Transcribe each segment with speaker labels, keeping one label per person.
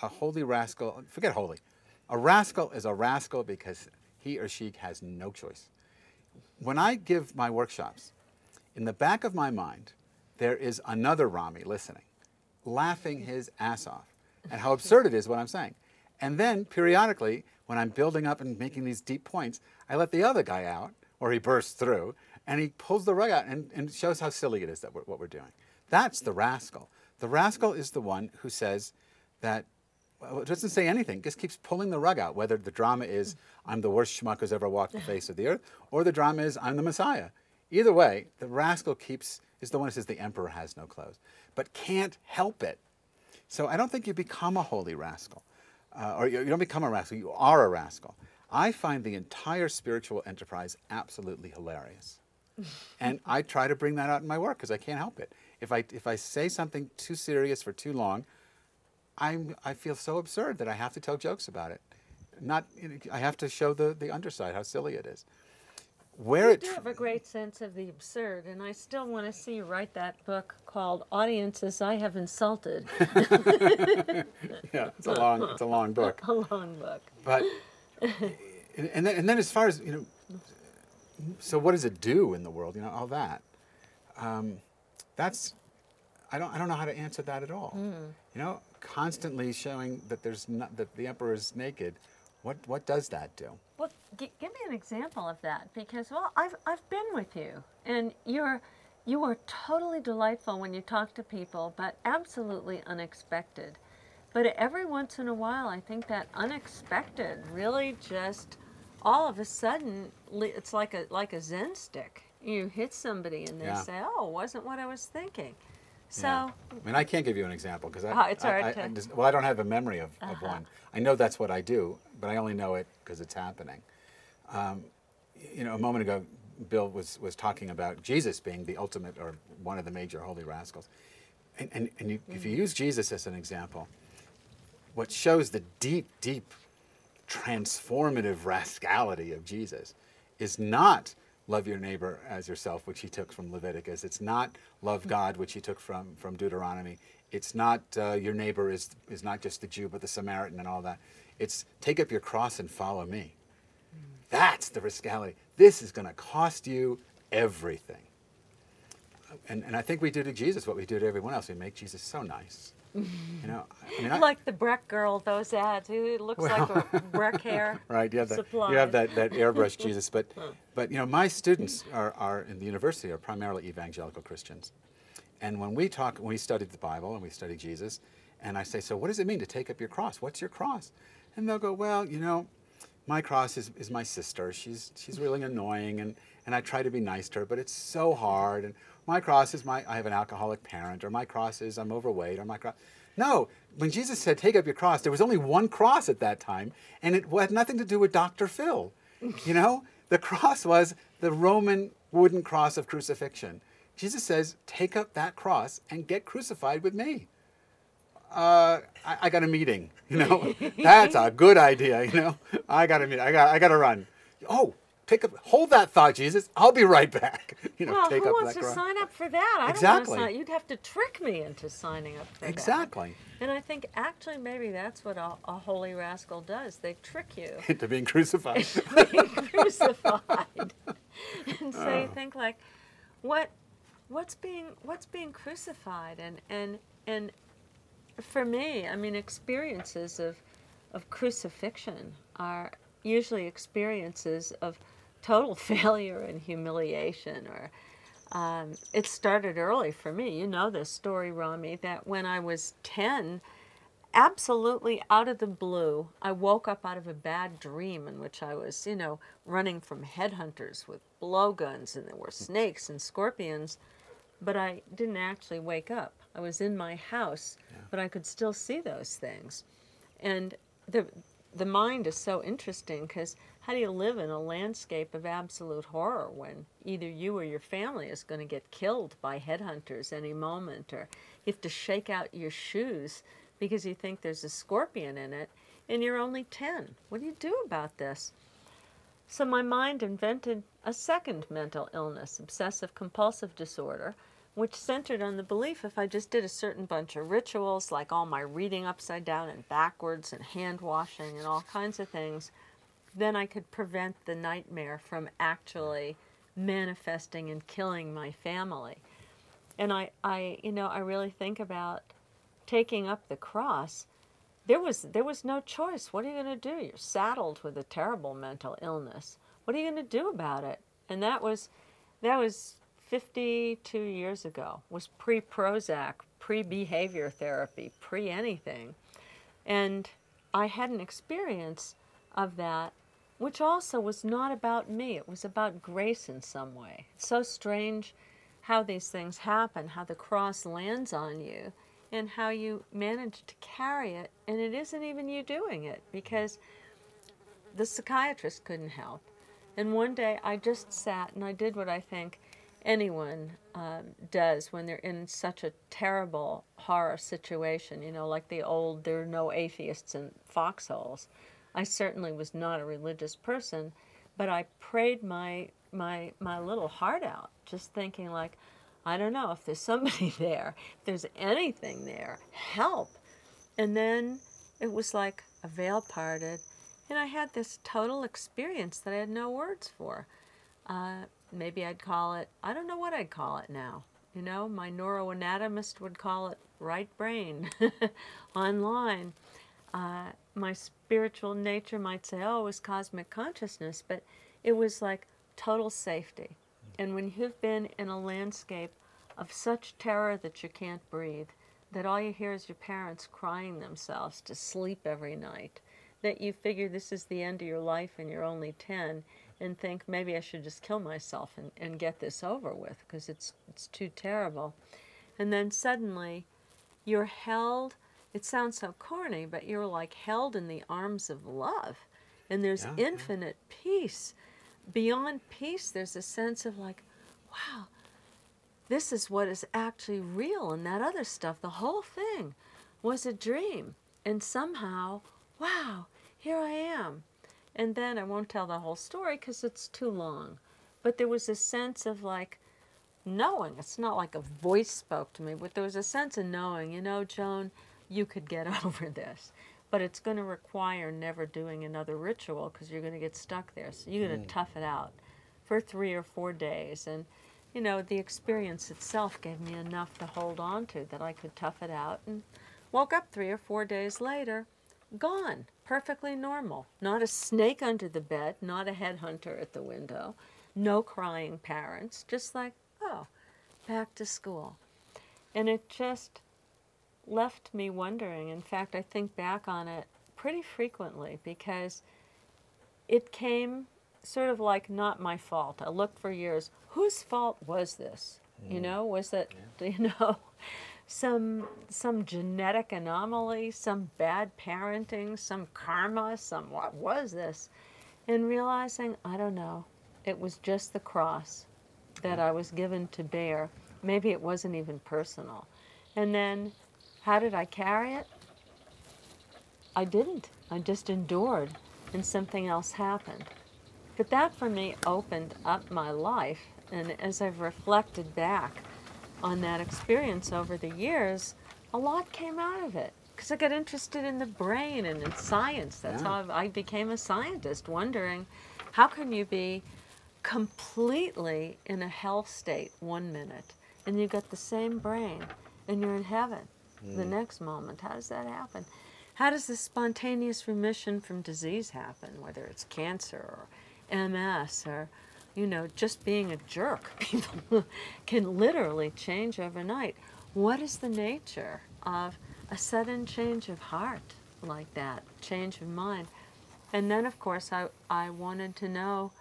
Speaker 1: a holy rascal, forget holy, a rascal is a rascal because he or she has no choice. When I give my workshops, in the back of my mind, there is another Rami listening, laughing his ass off at how absurd it is what I'm saying. And then periodically, when I'm building up and making these deep points, I let the other guy out, or he bursts through, and he pulls the rug out and shows how silly it is that what we're doing. That's the rascal. The rascal is the one who says that, well, it doesn't say anything, just keeps pulling the rug out, whether the drama is, I'm the worst schmuck who's ever walked the face of the earth, or the drama is, I'm the Messiah. Either way, the rascal is the one who says the emperor has no clothes, but can't help it. So I don't think you become a holy rascal, or you don't become a rascal, you are a rascal. I find the entire spiritual enterprise absolutely hilarious. And I try to bring that out in my work because I can't help it. If I say something too serious for too long, I feel so absurd that I have to tell jokes about it. I have to show the underside, how silly it is.
Speaker 2: You do have a great sense of the absurd, and I still want to see you write that book called Audiences I Have Insulted.
Speaker 1: Yeah, it's a long book.
Speaker 2: A long book.
Speaker 1: But and then as far as, so what does it do in the world? All that. That's I don't know how to answer that at all. Constantly showing that that the emperor is naked. What does that do?
Speaker 2: Well, give me an example of that, because I've been with you, and you are totally delightful when you talk to people, but absolutely unexpected. But every once in a while, I think that unexpected really just all of a sudden, it's like a Zen stick. You hit somebody and they say, "Oh, wasn't what I was thinking." So,
Speaker 1: I mean, I can't give you an example because I don't have a memory of one. I know that's what I do, but I only know it because it's happening. A moment ago, Bill was talking about Jesus being the ultimate or one of the major holy rascals. And if you use Jesus as an example, what shows the deep, deep transformative rascality of Jesus is not love your neighbor as yourself, which he took from Leviticus. It's not love God, which he took from Deuteronomy. It's not your neighbor is not just the Jew, but the Samaritan and all that. It's take up your cross and follow me. That's the rascality. This is going to cost you everything. And I think we do to Jesus what we do to everyone else. We make Jesus so nice.
Speaker 2: Like the Breck girl, those ads. It looks like a Breck hair.
Speaker 1: Right. You have that airbrush Jesus. But my students are in the university are primarily evangelical Christians. And when we studied the Bible and we studied Jesus, and I say, so what does it mean to take up your cross? What's your cross? And they'll go, well, my cross is my sister. She's really annoying, and I try to be nice to her, but it's so hard. And my cross is I have an alcoholic parent, or my cross is I'm overweight, or my cross. No, when Jesus said take up your cross, there was only one cross at that time, and it had nothing to do with Dr. Phil. The cross was the Roman wooden cross of crucifixion. Jesus says, take up that cross and get crucified with me. I got a meeting, That's a good idea, I got a meeting. I got to run. Oh, hold that thought, Jesus. I'll be right back.
Speaker 2: Well,
Speaker 1: take
Speaker 2: who
Speaker 1: up
Speaker 2: wants
Speaker 1: that
Speaker 2: to
Speaker 1: cross.
Speaker 2: sign up for that?
Speaker 1: Exactly.
Speaker 2: I don't want to sign. You'd have to trick me into signing up for that.
Speaker 1: Exactly.
Speaker 2: And I think actually maybe that's what a holy rascal does. They trick you
Speaker 1: into being crucified.
Speaker 2: Being crucified. And so you think like, what's being crucified? And for me, I mean, experiences of crucifixion are usually experiences of total failure and humiliation. Or it started early for me. You know this story, Rami, that when I was 10, absolutely out of the blue, I woke up out of a bad dream in which I was, running from headhunters with blowguns, and there were snakes and scorpions. But I didn't actually wake up. I was in my house, but I could still see those things. And the mind is so interesting, because how do you live in a landscape of absolute horror when either you or your family is going to get killed by headhunters any moment, or you have to shake out your shoes because you think there's a scorpion in it, and you're only 10? What do you do about this? So my mind invented a second mental illness, obsessive compulsive disorder, which centered on the belief if I just did a certain bunch of rituals, like all my reading upside down and backwards and hand washing and all kinds of things, then I could prevent the nightmare from actually manifesting and killing my family. And I really think about taking up the cross. There was no choice. What are you going to do? You're saddled with a terrible mental illness. What are you going to do about it? And that was 52 years ago. Was pre-Prozac, pre-behavior therapy, pre-anything. And I had an experience of that, which also was not about me. It was about grace in some way. It's so strange how these things happen, how the cross lands on you, and how you manage to carry it, and it isn't even you doing it, because the psychiatrist couldn't help. And one day I just sat and I did what I think anyone does when they're in such a terrible horror situation, like the old "there are no atheists in foxholes." I certainly was not a religious person, but I prayed my little heart out, just thinking like, I don't know, if there's somebody there, if there's anything there, help. And then it was like a veil parted, and I had this total experience that I had no words for. Maybe I'd call it, I don't know what I'd call it now. My neuroanatomist would call it right brain online. My spiritual nature might say, oh, it was cosmic consciousness, but it was like total safety. And when you've been in a landscape of such terror that you can't breathe, that all you hear is your parents crying themselves to sleep every night, that you figure this is the end of your life and you're only 10, and think maybe I should just kill myself and get this over with because it's too terrible. And then suddenly you're held, it sounds so corny, but you're like held in the arms of love. And there's infinite peace. Beyond peace, there's a sense of like, wow, this is what is actually real, and that other stuff, the whole thing, was a dream. And somehow, wow, here I am. And then I won't tell the whole story because it's too long. But there was a sense of like knowing. It's not like a voice spoke to me, but there was a sense of knowing, Joan, you could get over this. But it's going to require never doing another ritual because you're going to get stuck there. So you're going to tough it out for 3 or 4 days. And, the experience itself gave me enough to hold on to that I could tough it out. And woke up 3 or 4 days later, gone, perfectly normal. Not a snake under the bed, not a headhunter at the window, no crying parents, just like, oh, back to school. And it just left me wondering. In fact, I think back on it pretty frequently because it came sort of like not my fault. I looked for years, whose fault was this? Was it, some genetic anomaly, some bad parenting, some karma, what was this? And realizing, I don't know, it was just the cross that I was given to bear. Maybe it wasn't even personal. And then how did I carry it? I didn't. I just endured, and something else happened. But that for me opened up my life, and as I've reflected back on that experience over the years, a lot came out of it. Because I got interested in the brain and in science. That's how I became a scientist, wondering how can you be completely in a health state 1 minute, and you got the same brain, and you're in heaven the next moment. How does that happen? How does the spontaneous remission from disease happen, whether it's cancer or MS or, just being a jerk? People can literally change overnight. What is the nature of a sudden change of heart like that, change of mind? And then, of course, I wanted to know,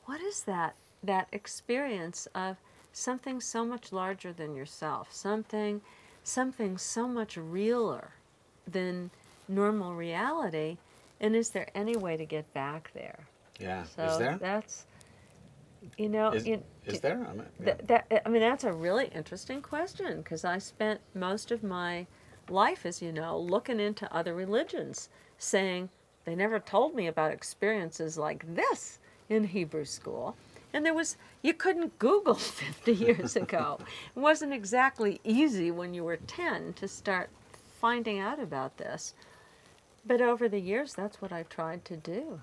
Speaker 2: what is that experience of something so much larger than yourself, something so much realer than normal reality, and is there any way to get back there?
Speaker 1: Yeah,
Speaker 2: so
Speaker 1: is there?
Speaker 2: That's,
Speaker 1: is there?
Speaker 2: That's a really interesting question, because I spent most of my life, as you know, looking into other religions, saying they never told me about experiences like this in Hebrew school. And you couldn't Google 50 years ago. It wasn't exactly easy when you were 10 to start finding out about this. But over the years, that's what I've tried to do.